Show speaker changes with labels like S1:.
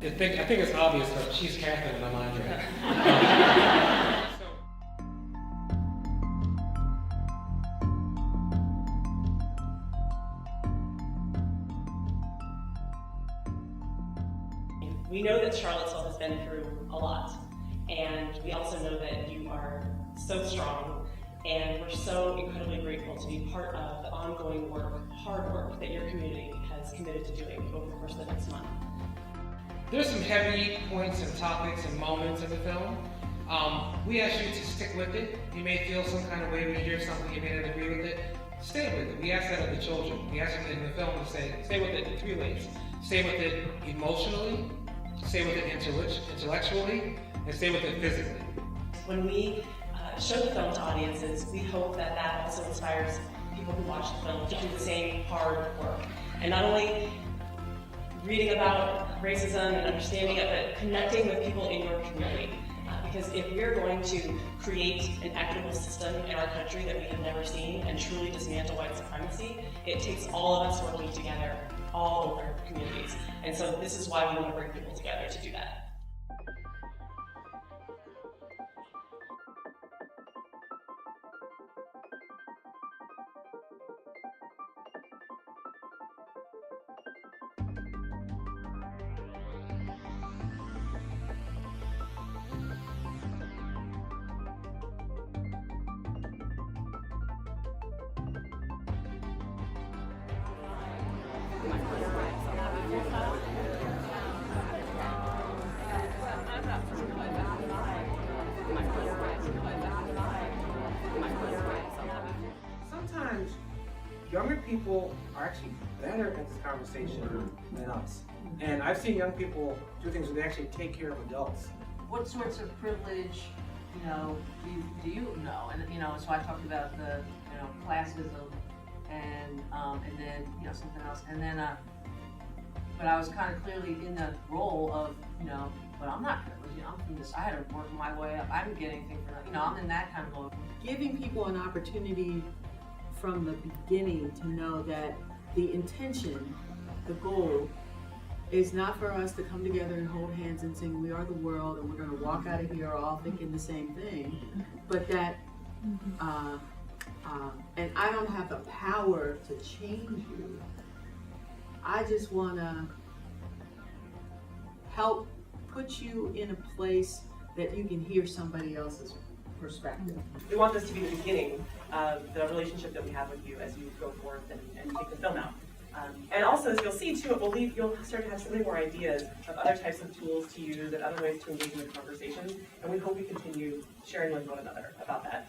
S1: I think it's obvious, but she's Catherine and I'm Andre.
S2: We know that Charlottesville has been through a lot, and we also know that you are so strong, and we're so incredibly grateful to be part of the ongoing work, hard work that your community has committed to doing over the course of the next month.
S1: There's some heavy points and topics and moments in the film. We ask you to stick with it. You may feel some kind of way when you hear something, you may not agree with it. Stay with it. We ask that of the children. We ask them in the film to stay with it in 3 ways. Stay with it emotionally, stay with it intellectually, and stay with it physically.
S2: When we show the film to audiences, we hope that that also inspires people who watch the film to do the same hard work. And not only reading about racism and understanding it, but connecting with people in your community. Because if we're going to create an equitable system in our country that we have never seen and truly dismantle white supremacy, it takes all of us working together, all over communities. And so this is why we want to bring people together to do that.
S3: Sometimes younger people are actually better at this conversation than us. And I've seen young people do things where they actually take care of adults.
S4: What sorts of privilege, do you know? And so I talked about the, classism and then, something else. And then, but I was kind of clearly in the role of, but I'm not privileged. I'm from this. I had to work my way up. I didn't get anything for that. I'm in that kind of role.
S5: Giving people an opportunity from the beginning to know that the intention, the goal, is not for us to come together and hold hands and sing "We Are the World" and we're going to walk out of here all thinking the same thing, but that, and I don't have the power to change you. I just want to help put you in a place that you can hear somebody else's perspective.
S2: We want this to be the beginning of the relationship that we have with you as you go forth and take the film out. And also, as you'll see too, you'll start to have so many more ideas of other types of tools to use and other ways to engage in the conversation. And we hope we continue sharing with one another about that.